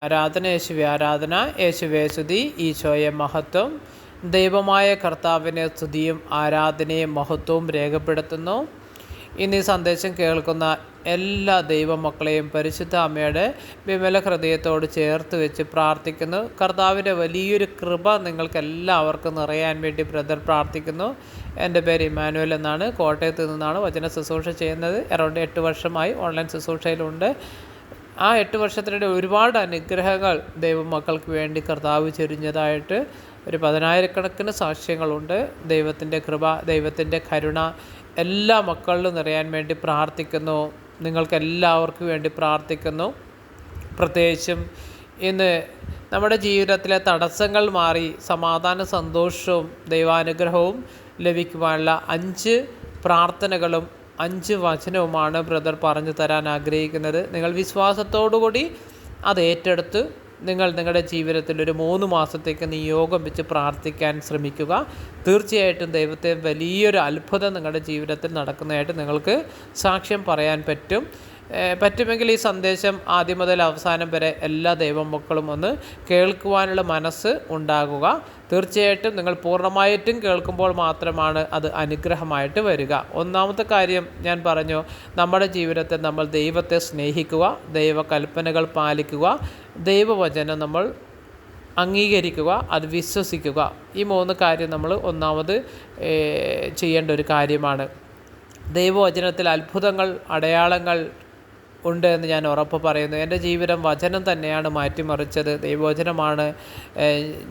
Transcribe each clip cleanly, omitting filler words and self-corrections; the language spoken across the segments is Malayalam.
ആരാധന യേശുവേ ആരാധന, യേശുവേ സ്തുതി, ഈശോയെ മഹത്വം. ദൈവമായ കർത്താവിനെ സ്തുതിയും ആരാധനയും മഹത്വവും രേഖപ്പെടുത്തുന്നു. ഇന്ന് ഈ സന്ദേശം കേൾക്കുന്ന എല്ലാ ദൈവമക്കളെയും പരിശുദ്ധ അമ്മയുടെ വിമല ഹൃദയത്തോട് ചേർത്ത് വെച്ച് പ്രാർത്ഥിക്കുന്നു. കർത്താവിൻ്റെ വലിയൊരു കൃപ നിങ്ങൾക്ക് എല്ലാവർക്കും നിറയാൻ വേണ്ടി ബ്രദർ പ്രാർത്ഥിക്കുന്നു. എൻ്റെ പേര് ഇമ്മാനുവൽ എന്നാണ്, കോട്ടയത്ത് നിന്നാണ് വചന ശുശ്രൂഷ ചെയ്യുന്നത്. അറൗണ്ട് 8 വർഷമായി ഓൺലൈൻ ശുശ്രൂഷയിലുണ്ട്. ആ 8 വർഷത്തിനിടെ ഒരുപാട് അനുഗ്രഹങ്ങൾ ദൈവമക്കൾക്ക് വേണ്ടി കർത്താവ് ചൊരിഞ്ഞതായിട്ട് ഒരു 10,000-കണക്കിന് സാക്ഷ്യങ്ങളുണ്ട്. ദൈവത്തിൻ്റെ കൃപ, ദൈവത്തിൻ്റെ കരുണ എല്ലാ മക്കളിലും നിറയാൻ വേണ്ടി പ്രാർത്ഥിക്കുന്നു. നിങ്ങൾക്കെല്ലാവർക്കും വേണ്ടി പ്രാർത്ഥിക്കുന്നു. പ്രത്യേകിച്ചും ഇന്ന് നമ്മുടെ ജീവിതത്തിലെ തടസ്സങ്ങൾ മാറി സമാധാന സന്തോഷവും ദൈവാനുഗ്രഹവും ലഭിക്കുവാനുള്ള 5 പ്രാർത്ഥനകളും 5 വചനവുമാണ് ബ്രദർ പറഞ്ഞു തരാൻ ആഗ്രഹിക്കുന്നത്. നിങ്ങൾ വിശ്വാസത്തോടുകൂടി അത് ഏറ്റെടുത്ത് നിങ്ങളുടെ ജീവിതത്തിൽ ഒരു 3 മാസത്തേക്ക് നിയോഗം വെച്ച് പ്രാർത്ഥിക്കാൻ ശ്രമിക്കുക. തീർച്ചയായിട്ടും ദൈവത്തെ വലിയൊരു അത്ഭുതം നിങ്ങളുടെ ജീവിതത്തിൽ നടക്കുന്നതായിട്ട് നിങ്ങൾക്ക് സാക്ഷ്യം പറയാൻ പറ്റുമെങ്കിൽ ഈ സന്ദേശം ആദ്യം മുതൽ അവസാനം വരെ എല്ലാ ദൈവമക്കളും ഒന്ന് കേൾക്കുവാനുള്ള മനസ്സ് ഉണ്ടാകുക. തീർച്ചയായിട്ടും നിങ്ങൾ പൂർണ്ണമായിട്ടും കേൾക്കുമ്പോൾ മാത്രമാണ് അത് അനുഗ്രഹമായിട്ട് വരിക. ഒന്നാമത്തെ കാര്യം ഞാൻ പറഞ്ഞു, നമ്മുടെ ജീവിതത്തിൽ നമ്മൾ ദൈവത്തെ സ്നേഹിക്കുക, ദൈവകൽപ്പനകൾ പാലിക്കുക, ദൈവവചനം നമ്മൾ അംഗീകരിക്കുക, അത് വിശ്വസിക്കുക. ഈ 3 കാര്യം നമ്മൾ ഒന്നാമത് ചെയ്യേണ്ട ഒരു കാര്യമാണ്. ദൈവവചനത്തിൽ അത്ഭുതങ്ങൾ, അടയാളങ്ങൾ ഉണ്ട് എന്ന് ഞാൻ ഉറപ്പ് പറയുന്നു. എൻ്റെ ജീവിതം വചനം തന്നെയാണ് മാറ്റിമറിച്ചത്. ദൈവവചനമാണ്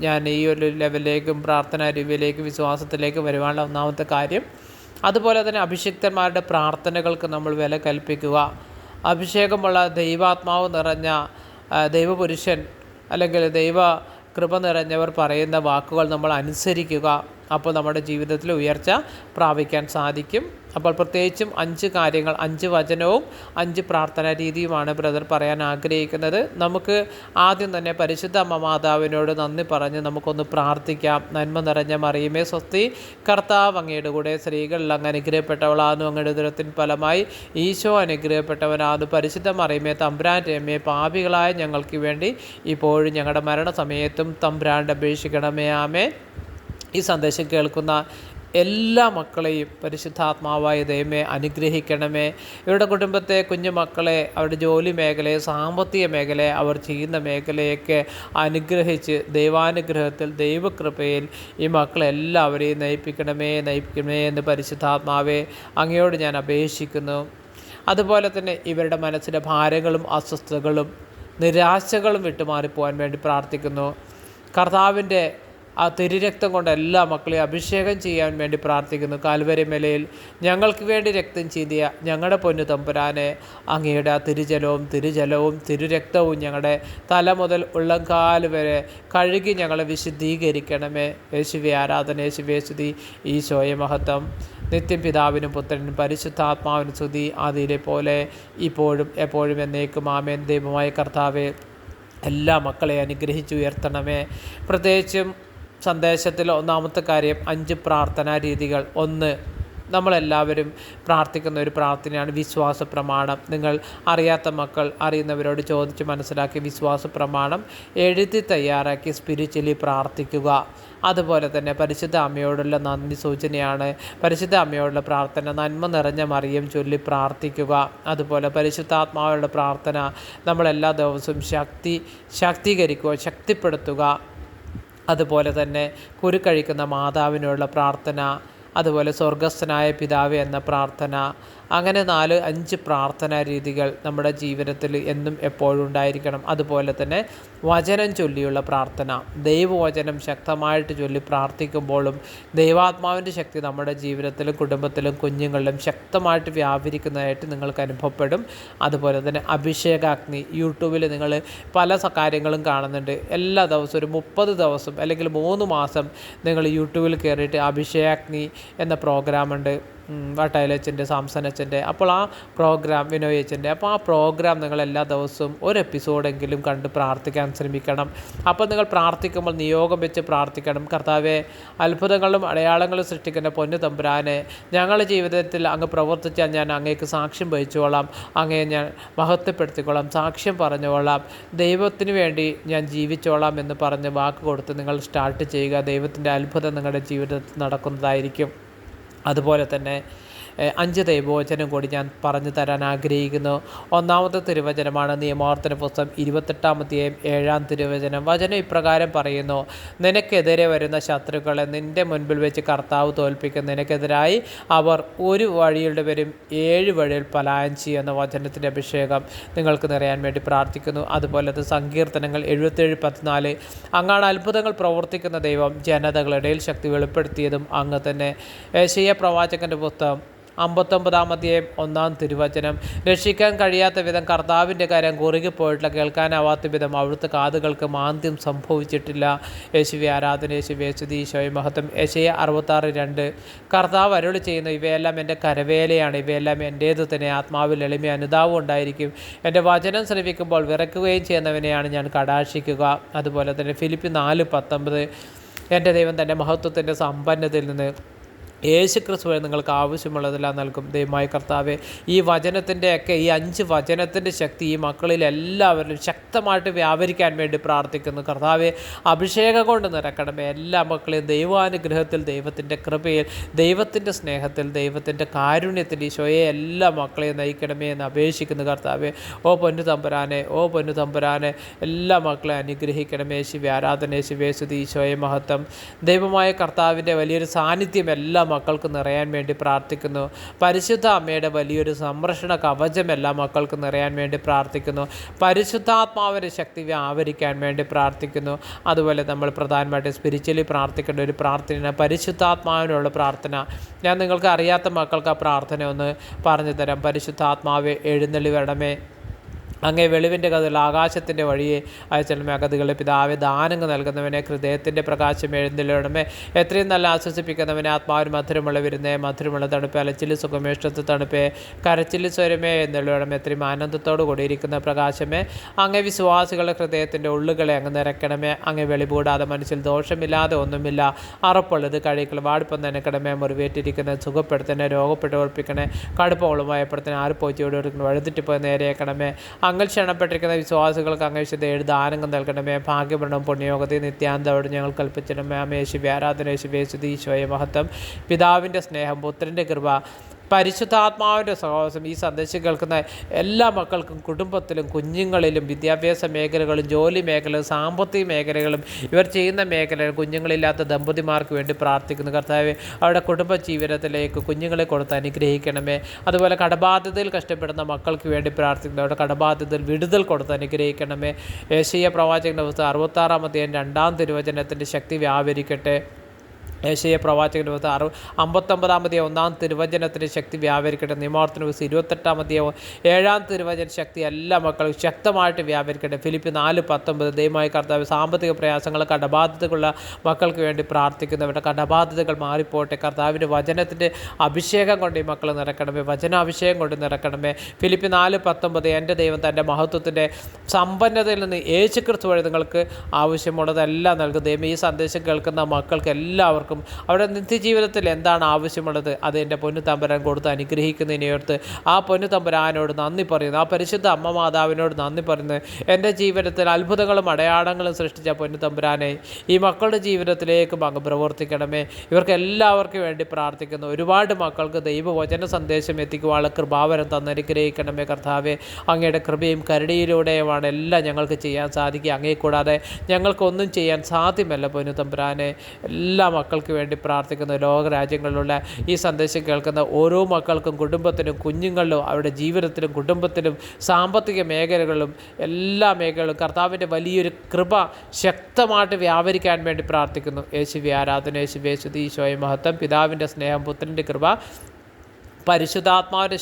ഞാൻ ഈ ഒരു ലെവലിലേക്കും പ്രാർത്ഥനാ രീതിയിലേക്കും വിശ്വാസത്തിലേക്കും വരുവാനുള്ള ഒന്നാമത്തെ കാര്യം. അതുപോലെ തന്നെ അഭിഷിക്തന്മാരുടെ പ്രാർത്ഥനകൾക്ക് നമ്മൾ വില കൽപ്പിക്കുക. അഭിഷേകമുള്ള ദൈവാത്മാവ് നിറഞ്ഞ ദൈവപുരുഷൻ അല്ലെങ്കിൽ ദൈവ കൃപ നിറഞ്ഞവർ പറയുന്ന വാക്കുകൾ നമ്മൾ അനുസരിക്കുക. അപ്പോൾ നമ്മുടെ ജീവിതത്തിൽ ഉയർച്ച പ്രാപിക്കാൻ സാധിക്കും. അപ്പോൾ പ്രത്യേകിച്ചും 5 കാര്യങ്ങൾ, 5 വചനവും 5 പ്രാർത്ഥനാ രീതിയുമാണ് ബ്രദർ പറയാൻ ആഗ്രഹിക്കുന്നത്. നമുക്ക് ആദ്യം തന്നെ പരിശുദ്ധ അമ്മ മാതാവിനോട് നന്ദി പറഞ്ഞ് നമുക്കൊന്ന് പ്രാർത്ഥിക്കാം. നന്മ നിറഞ്ഞ മറിയമേ സ്വസ്തി, കർത്താവ് അങ്ങയുടെ കൂടെ സ്ത്രീകളിൽ അങ്ങ് അനുഗ്രഹിക്കപ്പെട്ടവളാകുന്നു. അങ്ങയുടെ ഉദരത്തിൻ ഫലമായി ഈശോ അനുഗ്രഹിക്കപ്പെട്ടവനാകുന്നു. പരിശുദ്ധ മറിയമേ തമ്പുരാൻ്റെ അമ്മേ, പാപികളായ ഞങ്ങൾക്ക് വേണ്ടി ഇപ്പോഴും ഞങ്ങളുടെ മരണസമയത്തും തമ്പുരാൻ്റെ അപേക്ഷിക്കണമേ. ആമേൻ. ഈ സന്ദേശം കേൾക്കുന്ന എല്ലാ മക്കളെയും പരിശുദ്ധാത്മാവായ ദൈവമേ അനുഗ്രഹിക്കണമേ. ഇവരുടെ കുടുംബത്തെ, കുഞ്ഞുമക്കളെ, അവരുടെ ജോലി മേഖലയെ, സാമ്പത്തിക മേഖലയെ, അവർ ചെയ്യുന്ന മേഖലയൊക്കെ അനുഗ്രഹിച്ച് ദൈവാനുഗ്രഹത്തിൽ, ദൈവകൃപയിൽ ഈ മക്കളെല്ലാവരെയും നയിപ്പിക്കണമേ എന്ന് പരിശുദ്ധാത്മാവെ അങ്ങയോട് ഞാൻ അപേക്ഷിക്കുന്നു. അതുപോലെ തന്നെ ഇവരുടെ മനസ്സിലെ ഭാരങ്ങളും അസ്വസ്ഥതകളും നിരാശകളും വിട്ടുമാറിപ്പോകാൻ വേണ്ടി പ്രാർത്ഥിക്കുന്നു. കർത്താവിൻ്റെ ആ തിരുരക്തം കൊണ്ട് എല്ലാ മക്കളെയും അഭിഷേകം ചെയ്യാൻ വേണ്ടി പ്രാർത്ഥിക്കുന്നു. കാൽവരി മലയിൽ ഞങ്ങൾക്ക് വേണ്ടി രക്തം ചിന്തിയ ഞങ്ങളുടെ പൊന്നു തമ്പുരാനെ, അങ്ങയുടെ ആ തിരുജലവും തിരുരക്തവും ഞങ്ങളുടെ തല മുതൽ ഉള്ളംകാൽ വരെ കഴുകി ഞങ്ങളെ വിശുദ്ധീകരിക്കണമേ. യേശുവേ ആരാധന, യേശുവേ സ്തുതി, ഈശോയെ മഹത്വം. നിത്യം പിതാവിനും പുത്രനും പരിശുദ്ധാത്മാവിനും സ്തുതി, ആദിയിലെ പോലെ ഇപ്പോഴും എപ്പോഴും എന്നേക്കും ആമേൻ. ദൈവമായ കർത്താവെ, എല്ലാ മക്കളെ അനുഗ്രഹിച്ചുയർത്തണമേ. പ്രത്യേകിച്ചും സന്ദേശത്തിൽ ഒന്നാമത്തെ കാര്യം 5 പ്രാർത്ഥനാ രീതികൾ. 1, നമ്മളെല്ലാവരും പ്രാർത്ഥിക്കുന്ന ഒരു പ്രാർത്ഥനയാണ് വിശ്വാസ പ്രമാണം. നിങ്ങൾ അറിയാത്ത മക്കൾ അറിയുന്നവരോട് ചോദിച്ച് മനസ്സിലാക്കി വിശ്വാസ പ്രമാണം എഴുതി തയ്യാറാക്കി സ്പിരിച്വലി പ്രാർത്ഥിക്കുക. അതുപോലെ തന്നെ പരിശുദ്ധ അമ്മയോടുള്ള നന്ദി സൂചനയാണ് പരിശുദ്ധ അമ്മയോടുള്ള പ്രാർത്ഥന. നന്മ നിറഞ്ഞ മറിയം ചൊല്ലി പ്രാർത്ഥിക്കുക. അതുപോലെ പരിശുദ്ധാത്മാവുള്ള പ്രാർത്ഥന നമ്മളെല്ലാ ദിവസവും ശക്തീകരിക്കുക, ശക്തിപ്പെടുത്തുക. അതുപോലെ തന്നെ കുരുക്കഴിക്കുന്ന മാതാവിനുള്ള പ്രാർത്ഥന, അതുപോലെ സ്വർഗസ്ഥനായ പിതാവേ എന്ന പ്രാർത്ഥന. അങ്ങനെ 4-5 പ്രാർത്ഥനാ രീതികൾ നമ്മുടെ ജീവിതത്തിൽ എന്നും എപ്പോഴും ഉണ്ടായിരിക്കണം. അതുപോലെ തന്നെ വചനം ചൊല്ലിയുള്ള പ്രാർത്ഥന. ദൈവവചനം ശക്തമായിട്ട് ചൊല്ലി പ്രാർത്ഥിക്കുമ്പോഴും ദൈവാത്മാവിൻ്റെ ശക്തി നമ്മുടെ ജീവിതത്തിലും കുടുംബത്തിലും കുഞ്ഞുങ്ങളിലും ശക്തമായിട്ട് വ്യാപരിക്കുന്നതായിട്ട് നിങ്ങൾക്ക് അനുഭവപ്പെടും. അതുപോലെ തന്നെ അഭിഷേകാഗ്നി. യൂട്യൂബിൽ നിങ്ങൾ പല കാര്യങ്ങളും കാണുന്നുണ്ട്. എല്ലാ ദിവസവും ഒരു 30 ദിവസം അല്ലെങ്കിൽ 3 മാസം നിങ്ങൾ യൂട്യൂബിൽ കയറിയിട്ട് അഭിഷേകാഗ്നി എന്ന പ്രോഗ്രാമുണ്ട്. വട്ടയിലച്ചൻ്റെ, സാംസനച്ചൻ്റെ, അപ്പോൾ ആ പ്രോഗ്രാം വിനോയച്ചൻ്റെ, അപ്പോൾ ആ പ്രോഗ്രാം നിങ്ങൾ എല്ലാ ദിവസവും ഒരു എപ്പിസോഡെങ്കിലും കണ്ട് പ്രാർത്ഥിക്കാൻ ശ്രമിക്കണം. അപ്പോൾ നിങ്ങൾ പ്രാർത്ഥിക്കുമ്പോൾ നിയോഗം വെച്ച് പ്രാർത്ഥിക്കണം. കർത്താവെ, അത്ഭുതങ്ങളും അടയാളങ്ങളും സൃഷ്ടിക്കുന്ന പൊന്നു തമ്പുരാനെ, ഞങ്ങളുടെ ജീവിതത്തിൽ അങ്ങ് പ്രവർത്തിച്ചാൽ ഞാൻ അങ്ങേക്ക് സാക്ഷ്യം വഹിച്ചോളാം, അങ്ങയെ ഞാൻ മഹത്വപ്പെടുത്തിക്കോളാം, സാക്ഷ്യം പറഞ്ഞോളാം, ദൈവത്തിന് വേണ്ടി ഞാൻ ജീവിച്ചോളാം എന്ന് പറഞ്ഞ് വാക്ക് കൊടുത്ത് നിങ്ങൾ സ്റ്റാർട്ട് ചെയ്യുക. ദൈവത്തിൻ്റെ അത്ഭുതം നിങ്ങളുടെ ജീവിതത്തിൽ നടക്കുന്നതായിരിക്കും. അതുപോലെ തന്നെ 5 ദൈവവചനം കൂടി ഞാൻ പറഞ്ഞു തരാൻ ആഗ്രഹിക്കുന്നു. ഒന്നാമത്തെ തിരുവചനമാണ് നിയമാവർത്തന പുസ്തകം 28-ാം തിരുവചനം. വചനം ഇപ്രകാരം പറയുന്നു: നിനക്കെതിരെ വരുന്ന ശത്രുക്കളെ നിൻ്റെ മുൻപിൽ വെച്ച് കർത്താവ് തോൽപ്പിക്കും, നിനക്കെതിരായി അവർ ഒരു വഴിയുടെ വരും 7 വഴിയിൽ പലായനം ചെയ്യുന്ന വചനത്തിൻ്റെ അഭിഷേകം നിങ്ങൾക്ക് നിറയാൻ വേണ്ടി പ്രാർത്ഥിക്കുന്നു. അതുപോലെ സങ്കീർത്തനങ്ങൾ 77:14 അങ്ങാണ് അത്ഭുതങ്ങൾ പ്രവർത്തിക്കുന്ന ദൈവം, ജനതകളിടയിൽ ശക്തി വെളിപ്പെടുത്തിയതും അങ്ങ് തന്നെ. യെശയ്യാ പ്രവാചകൻ്റെ പുസ്തകം 59-ാം തിരുവചനം. രക്ഷിക്കാൻ കഴിയാത്ത വിധം കർത്താവിൻ്റെ കാര്യം കുറുകിപ്പോയിട്ടില്ല, കേൾക്കാനാവാത്ത വിധം അവിടുത്തെ കാതുകൾക്ക് മാന്ദ്യം സംഭവിച്ചിട്ടില്ല. യേശുവേ ആരാധന, യേശുവേ സ്തുതി, ഈശോയെ മഹത്വം. യെശയ്യാ 66:2 കർത്താവ് അരുളി ചെയ്യുന്നു: ഇവയെല്ലാം എൻ്റെ കരവേലയാണ്, ഇവയെല്ലാം എൻ്റേതു തന്നെ. ആത്മാവിൽ എളിമ അനുതാപം ഉണ്ടായിരിക്കും. എൻ്റെ വചനം ശ്രവിക്കുമ്പോൾ വിറയ്ക്കുകയും ചെയ്യുന്നവനെയാണ് ഞാൻ കടാക്ഷിക്കുക. അതുപോലെ തന്നെ ഫിലിപ്പി 4:19 എൻ്റെ ദൈവം തൻ്റെ മഹത്വത്തിൻ്റെ സമ്പന്നതയിൽ നിന്ന് യേശുക്രിസ്തു വഴി നിങ്ങൾക്ക് ആവശ്യമുള്ളതെല്ലാം നൽകും. ദൈവമായ കർത്താവെ, ഈ വചനത്തിൻ്റെയൊക്കെ ഈ 5 വചനത്തിൻ്റെ ശക്തി ഈ മക്കളിൽ എല്ലാവരിലും ശക്തമായിട്ട് വ്യാപരിക്കാൻ വേണ്ടി പ്രാർത്ഥിക്കുന്നു. കർത്താവെ, അഭിഷേകം കൊണ്ട് നിറക്കണമേ എല്ലാ മക്കളെയും. ദൈവാനുഗ്രഹത്തിൽ, ദൈവത്തിൻ്റെ കൃപയിൽ, ദൈവത്തിൻ്റെ സ്നേഹത്തിൽ, ദൈവത്തിൻ്റെ കാരുണ്യത്തിൽ ഈശോയെ എല്ലാ മക്കളെയും നയിക്കണമേ എന്ന് അപേക്ഷിക്കുന്നു. കർത്താവെ, ഓ പൊന്നു തമ്പുരാനെ, ഓ പൊന്നു തമ്പുരാനെ, എല്ലാ മക്കളെ അനുഗ്രഹിക്കണമേ. യേശുവേ ആരാധന, യേശുവേ സ്തുതി, ഈശോയെ മഹത്വം. ദൈവമായ കർത്താവിൻ്റെ വലിയൊരു സാന്നിധ്യം എല്ലാ മക്കൾക്ക് നിറയാൻ വേണ്ടി പ്രാർത്ഥിക്കുന്നു. പരിശുദ്ധ അമ്മയുടെ വലിയൊരു സംരക്ഷണ കവചം എല്ലാ മക്കൾക്ക് നിറയാൻ വേണ്ടി പ്രാർത്ഥിക്കുന്നു. പരിശുദ്ധാത്മാവിൻ്റെ ശക്തി വ്യാപരിക്കാൻ വേണ്ടി പ്രാർത്ഥിക്കുന്നു. അതുപോലെ നമ്മൾ പ്രധാനമായിട്ട് സ്പിരിച്വലി പ്രാർത്ഥിക്കേണ്ട ഒരു പ്രാർത്ഥന പരിശുദ്ധാത്മാവിനുള്ള പ്രാർത്ഥന. ഞാൻ നിങ്ങൾക്ക് അറിയാത്ത മക്കൾക്ക് ആ പ്രാർത്ഥന ഒന്ന് പറഞ്ഞു തരാം. പരിശുദ്ധാത്മാവെ എഴുന്നള്ളി വരണമേ, അങ്ങേ വെളിവിൻ്റെ കഥകൾ ആകാശത്തിൻ്റെ വഴിയെ അയച്ചണമേ. അഗതികളെ പിതാവെ, ദാനങ്ങൾ നൽകുന്നവനെ, ഹൃദയത്തിൻ്റെ പ്രകാശം എഴുന്നള്ളിടമേ. എത്രയും നല്ല ആശ്വസിപ്പിക്കുന്നവനെ, ആത്മാവിന് മധുരമുള്ള വിരുന്നേ, മധുരമുള്ള തണുപ്പ്, അലച്ചില് സുഖമേഷ്ടത്ത് തണുപ്പേ, കരച്ചില് സ്വരമേ എന്നുള്ളിടമേ. എത്രയും ആനന്ദത്തോടു കൂടിയിരിക്കുന്ന പ്രകാശമേ, അങ്ങേ വിശ്വാസികളുടെ ഹൃദയത്തിൻ്റെ ഉള്ളുകളെ അങ്ങ് നിറയ്ക്കണമേ. അങ്ങേ വെളിപൂടാതെ മനസ്സിൽ ദോഷമില്ലാതെ ഒന്നുമില്ല, അറപ്പുള്ളത് കഴിക്കൾ വാടിപ്പം നനക്കണമേ. മുറിവേറ്റിരിക്കുന്നത് സുഖപ്പെടുത്തണേ, രോഗപ്പെട്ടോർപ്പിക്കണേ, കടുപ്പമുള്ളമയപ്പെടുത്തണേ, ആർപ്പോച്ചിയോട് കൊടുക്കണം, വഴുതിട്ടിപ്പോയി നേരെയാക്കണമേ. അങ്ങൾ ക്ഷണപ്പെട്ടിരിക്കുന്ന വിശ്വാസികൾക്ക് അങ്ങ് വിശുദ്ധ ദാനങ്ങൾ നൽകണമേ. ഭാഗ്യപൂർണ്ണം പുണ്യയോഗതി നിത്യാന്തോട് ഞങ്ങൾ കൽപ്പിച്ചിടമേ. യേശുവേ ആരാധന, യേശുവേ സ്തുതി, ഈശോയെ മഹത്വം. പിതാവിൻ്റെ സ്നേഹം, പുത്രൻ്റെ കൃപ, പരിശുദ്ധാത്മാവിൻ്റെ സഹവാസം ഈ സന്ദേശം കേൾക്കുന്ന എല്ലാ മക്കൾക്കും, കുടുംബത്തിലും, കുഞ്ഞുങ്ങളിലും, വിദ്യാഭ്യാസ മേഖലകളും, ജോലി മേഖലകളും, സാമ്പത്തിക മേഖലകളും, ഇവർ ചെയ്യുന്ന മേഖലകൾ, കുഞ്ഞുങ്ങളില്ലാത്ത ദമ്പതിമാർക്ക് വേണ്ടി പ്രാർത്ഥിക്കുന്നു. കർത്താവേ, അവരുടെ കുടുംബ ജീവിതത്തിലേക്ക് കുഞ്ഞുങ്ങളെ കൊടുത്ത് അനുഗ്രഹിക്കണമേ. അതുപോലെ കടബാധ്യതയിൽ കഷ്ടപ്പെടുന്ന മക്കൾക്ക് വേണ്ടി പ്രാർത്ഥിക്കുന്നു. അവരുടെ കടബാധ്യതയിൽ വിടുതൽ കൊടുത്ത് അനുഗ്രഹിക്കണമേ. യെശയ്യാ പ്രവാചകൻ്റെ പുസ്തകം 66-ാം തിരുവചനത്തിൻ്റെ ശക്തി വ്യാപരിക്കട്ടെ. യെശയ്യാ പ്രവാചകൻ്റെ പുസ്തകം 59-ാം തിരുവചനത്തിൻ്റെ ശക്തി വ്യാപരിക്കട്ടെ. നിയമാവർത്തന പുസ്തകം 28-ാം തിരുവചന ശക്തി എല്ലാ മക്കളും ശക്തമായിട്ട് വ്യാപരിക്കട്ടെ. ഫിലിപ്പി 4:19 ദൈവമായ കർത്താവ്, സാമ്പത്തിക പ്രയാസങ്ങൾ, കടബാധ്യതകളുള്ള മക്കൾക്ക് വേണ്ടി പ്രാർത്ഥിക്കുന്നവരുടെ കടബാധ്യതകൾ മാറിപ്പോട്ടെ. കർത്താവിൻ്റെ വചനത്തിൻ്റെ അഭിഷേകം കൊണ്ട് ഈ മക്കൾ നിറക്കണമേ, വചനാഭിഷേകം കൊണ്ട് നിറക്കണമേ. ഫിലിപ്പി 4:19 എൻ്റെ ദൈവം തൻ്റെ മഹത്വത്തിൻ്റെ സമ്പന്നതയിൽ നിന്ന് യേശുക്രിസ്തു വഴി നിങ്ങൾക്ക് ആവശ്യമുള്ളതെല്ലാം നൽകും. ദൈവം ഈ സന്ദേശം കേൾക്കുന്ന മക്കൾക്ക് എല്ലാവർക്കും അവരുടെ നിത്യജീവിതത്തിൽ എന്താണ് ആവശ്യമുള്ളത് അത് എൻ്റെ പൊന്നു തമ്പുരാൻ കൊടുത്ത് അനുഗ്രഹിക്കുന്നതിനോർത്ത് ആ പൊന്നു തമ്പുരാനോട് നന്ദി പറയുന്നു. ആ പരിശുദ്ധ അമ്മ മാതാവിനോട് നന്ദി പറയുന്നു. എൻ്റെ ജീവിതത്തിൽ അത്ഭുതങ്ങളും അടയാളങ്ങളും സൃഷ്ടിച്ച പൊന്നു തമ്പുരാനെ, ഈ മക്കളുടെ ജീവിതത്തിലേക്കും അങ്ങ് പ്രവർത്തിക്കണമേ. ഇവർക്ക് എല്ലാവർക്കും വേണ്ടി പ്രാർത്ഥിക്കുന്നു. ഒരുപാട് മക്കൾക്ക് ദൈവവചന സന്ദേശം എത്തിക്കുവാനുള്ള കൃപാവരം തന്നനുഗ്രഹിക്കണമേ. കർത്താവെ, അങ്ങയുടെ കൃപയും കരുണയിലൂടെയുമാണ് എല്ലാം ഞങ്ങൾക്ക് ചെയ്യാൻ സാധിക്കുക. അങ്ങേ കൂടാതെ ഞങ്ങൾക്കൊന്നും ചെയ്യാൻ സാധ്യമല്ല പൊന്നു തമ്പുരാനെ. എല്ലാ മക്കൾക്ക് വേണ്ടി പ്രാർത്ഥിക്കുന്നു. ലോകരാജ്യങ്ങളിലുള്ള ഈ സന്ദേശം കേൾക്കുന്ന ഓരോ മക്കൾക്കും, കുടുംബത്തിനും, കുഞ്ഞുങ്ങളിലും, അവരുടെ ജീവിതത്തിലും, കുടുംബത്തിലും, സാമ്പത്തിക മേഖലകളിലും, എല്ലാ മേഖലകളും കർത്താവിൻ്റെ വലിയൊരു കൃപ ശക്തമായിട്ട് വ്യാപരിക്കാൻ വേണ്ടി പ്രാർത്ഥിക്കുന്നു. യേശുവേ ആരാധന, യേശുവേ സ്തുതി, ഈശോയെ മഹത്വം. പിതാവിൻ്റെ സ്നേഹം, പുത്രൻ്റെ കൃപ, പരിശുദ്ധാത്മാവിൻ്റെ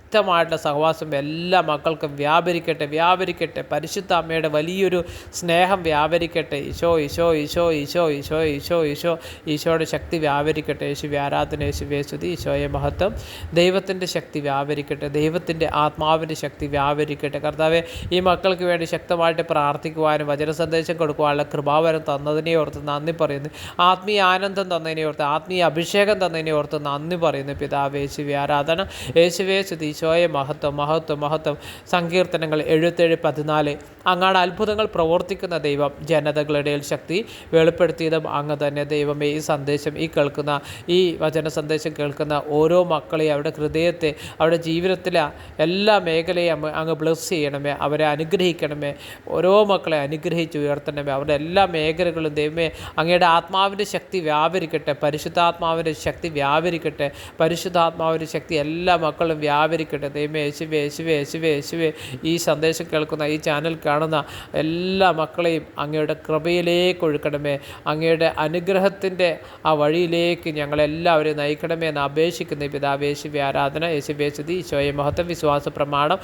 ശക്തമായിട്ടുള്ള സഹവാസം എല്ലാ മക്കൾക്കും വ്യാപരിക്കട്ടെ വ്യാപരിക്കട്ടെ. പരിശുദ്ധ അമ്മയുടെ വലിയൊരു സ്നേഹം വ്യാപരിക്കട്ടെ. ഈശോ ഈശോ ഈശോ ഈശോ ഈശോ ഈശോ ഈശോ ഈശോയുടെ ശക്തി വ്യാപരിക്കട്ടെ. യേശുവേ ആരാധന, യേശുവേ സ്തുതി, ഈശോയെ മഹത്വം. ദൈവത്തിൻ്റെ ശക്തി വ്യാപരിക്കട്ടെ, ദൈവത്തിൻ്റെ ആത്മാവിൻ്റെ ശക്തി വ്യാപരിക്കട്ടെ. കർത്താവെ, ഈ മക്കൾക്ക് വേണ്ടി ശക്തമായിട്ട് പ്രാർത്ഥിക്കുവാനും വചന സന്ദേശം കൊടുക്കുവാനുള്ള കൃപാവരം തന്നതിനെ ഓർത്ത് നന്ദി പറയുന്നു. ആത്മീയ ആനന്ദം തന്നതിനെ ഓർത്ത്, ആത്മീയ അഭിഷേകം തന്നതിനെ ഓർത്ത് നന്ദി പറയുന്നു. പിതാവേ, യേശുവേ ആരാധന, യേശുവേ സ്തുതി, ഈശോയെ മഹത്വം മഹത്വം മഹത്വം. സങ്കീർത്തനങ്ങൾ 77:14. അങ്ങാട് അത്ഭുതങ്ങൾ പ്രവർത്തിക്കുന്ന ദൈവം, ജനതകളുടെ ഇടയിൽ ശക്തി വെളിപ്പെടുത്തിയതും അങ്ങ് തന്നെ. ദൈവമേ, ഈ സന്ദേശം കേൾക്കുന്ന, ഈ വചന സന്ദേശം കേൾക്കുന്ന ഓരോ മക്കളെയും, അവരുടെ ഹൃദയത്തെ, അവരുടെ ജീവിതത്തിലെ എല്ലാ മേഖലയും അങ്ങ് ബ്ലെസ് ചെയ്യണമേ, അവരെ അനുഗ്രഹിക്കണമേ. ഓരോ മക്കളെ അനുഗ്രഹിച്ച് ഉയർത്തണമേ. അവരുടെ എല്ലാ മേഖലകളും ദൈവമേ അങ്ങയുടെ ആത്മാവിൻ്റെ ശക്തി വ്യാപരിക്കട്ടെ, പരിശുദ്ധാത്മാവിൻ്റെ ശക്തി വ്യാപരിക്കട്ടെ, പരിശുദ്ധാത്മാവിൻ്റെ ശക്തി എല്ലാ മക്കളും വ്യാപരിക്കട്ടെ. ദൈവമേ, യേശുവേ യേശുവേ യേശുവേ യേശുവേ, ഈ സന്ദേശം കേൾക്കുന്ന, ഈ ചാനൽ കാണുന്ന എല്ലാ മക്കളെയും അങ്ങയുടെ കൃപയിലേക്ക് ഒഴുക്കണമേ. അങ്ങയുടെ അനുഗ്രഹത്തിൻ്റെ ആ വഴിയിലേക്ക് ഞങ്ങളെല്ലാവരെയും നയിക്കണമേ എന്ന് അപേക്ഷിക്കുന്ന പിതാവേ, യേശുവേ ആരാധന, യേശുവേ സ്തുതി, ഈശോയെ മഹത്വം. വിശ്വാസ പ്രമാണം.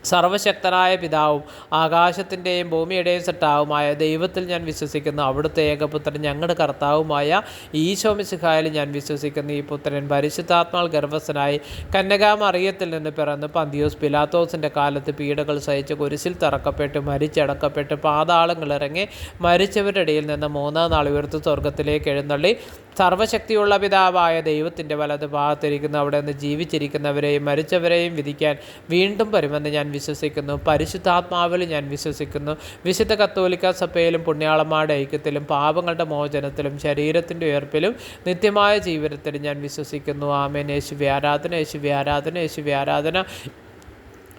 സർവശക്തനായ പിതാവും ആകാശത്തിൻ്റെയും ഭൂമിയുടെയും സൃഷ്ടാവുമായ ദൈവത്തിൽ ഞാൻ വിശ്വസിക്കുന്നു. അവിടുത്തെ ഏകപുത്രൻ ഞങ്ങളുടെ കർത്താവുമായ ഈശോ മിശിഹായിൽ ഞാൻ വിശ്വസിക്കുന്നു. ഈ പുത്രൻ പരിശുദ്ധാത്മാൽ ഗർഭസ്ഥനായി കന്യകാമറിയത്തിൽ നിന്ന് പിറന്ന് പന്തിയോസ് പിലാത്തോസിൻ്റെ കാലത്ത് പീഡകൾ സഹിച്ച് കുരിശിൽ തറക്കപ്പെട്ട് മരിച്ചടക്കപ്പെട്ട് പാതാളങ്ങളിറങ്ങി മരിച്ചവരുടെ ഇടയിൽ നിന്ന് മൂന്നാം നാൾ ഉയർത്ത് സ്വർഗത്തിലേക്ക് എഴുന്നള്ളി സർവശക്തിയുള്ള പിതാവായ ദൈവത്തിൻ്റെ വലത് ഭാഗത്തിരിക്കുന്ന അവിടെ നിന്ന് ജീവിച്ചിരിക്കുന്നവരെയും മരിച്ചവരെയും വിധിക്കാൻ വീണ്ടും വരുമെന്ന് ഞാൻ വിശ്വസിക്കുന്നു. പരിശുദ്ധാത്മാവിൽ ഞാൻ വിശ്വസിക്കുന്നു. വിശുദ്ധ കത്തോലിക്ക സഭയിലും പുണ്യാളന്മാരുടെ ഐക്യത്തിലും പാപങ്ങളുടെ മോചനത്തിലും ശരീരത്തിൻ്റെ ഉയർപ്പിലും നിത്യമായ ജീവിതത്തിലും ഞാൻ വിശ്വസിക്കുന്നു. ആമേൻ. യേശുവേ ആരാധന, യേശുവേ ആരാധന, യേശുവേ ആരാധന.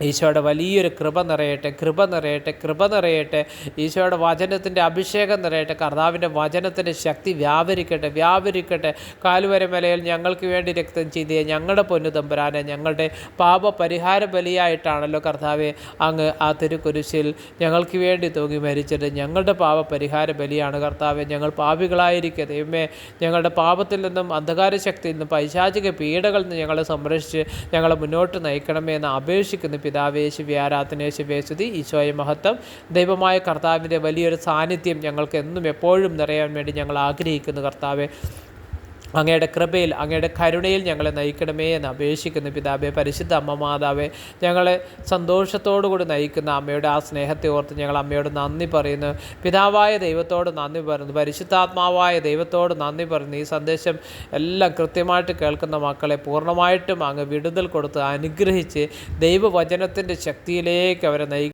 ഈശോയുടെ വലിയൊരു കൃപ നിറയട്ടെ, കൃപ നിറയട്ടെ, കൃപ നിറയട്ടെ. ഈശോയുടെ വചനത്തിൻ്റെ അഭിഷേകം നിറയട്ടെ. കർത്താവിൻ്റെ വചനത്തിൻ്റെ ശക്തി വ്യാപരിക്കട്ടെ, വ്യാപരിക്കട്ടെ. കാൽവരി മലയിൽ ഞങ്ങൾക്ക് വേണ്ടി രക്തം ചെയ്തിയ ഞങ്ങളുടെ പൊന്നു തമ്പുരാനെ, ഞങ്ങളുടെ പാപ പരിഹാര ബലിയായിട്ടാണല്ലോ കർത്താവെ അങ്ങ് ആ തിരുക്കുരിശിൽ ഞങ്ങൾക്ക് വേണ്ടി തൂങ്ങി മരിച്ചത്. ഞങ്ങളുടെ പാപ പരിഹാര ബലിയാണ് കർത്താവെ. ഞങ്ങൾ പാപികളായിരിക്കുക ദൈവമേ, ഞങ്ങളുടെ പാപത്തിൽ നിന്നും അന്ധകാര ശക്തിയിൽ നിന്നും പൈശാചിക പീഡകളിൽ നിന്ന് ഞങ്ങളെ സംരക്ഷിച്ച് ഞങ്ങളെ മുന്നോട്ട് നയിക്കണമേ എന്ന് അപേക്ഷിക്കുന്നു. പിതാവേ, യേശുവേ ആരാധന, യേശുവേ സ്തുതി, ഈശോയെ മഹത്വം. ദൈവമായ കർത്താവിൻ്റെ വലിയൊരു സാന്നിധ്യം ഞങ്ങൾക്ക് എന്നും എപ്പോഴും നിറയാൻ വേണ്ടി ഞങ്ങൾ ആഗ്രഹിക്കുന്നു. കർത്താവെ, അങ്ങയുടെ കൃപയിൽ, അങ്ങയുടെ കരുണയിൽ ഞങ്ങളെ നയിക്കണമേ എന്ന് അപേക്ഷിക്കുന്നു. പിതാവേ, പരിശുദ്ധ അമ്മ മാതാവേ, ഞങ്ങളെ സന്തോഷത്തോടു കൂടി നയിക്കുന്ന അമ്മയുടെ ആ സ്നേഹത്തെ ഓർത്ത് ഞങ്ങൾ അമ്മയോട് നന്ദി പറയുന്നു. പിതാവായ ദൈവത്തോട് നന്ദി പറയുന്നു, പരിശുദ്ധാത്മാവായ ദൈവത്തോട് നന്ദി പറയുന്നു. ഈ സന്ദേശം എല്ലാം കൃത്യമായിട്ട് കേൾക്കുന്ന മക്കളെ പൂർണ്ണമായിട്ടും അങ്ങ് വിടുതൽ കൊടുത്ത് അനുഗ്രഹിച്ച് ദൈവവചനത്തിൻ്റെ ശക്തിയിലേക്ക് അവരെ നയിക്കും.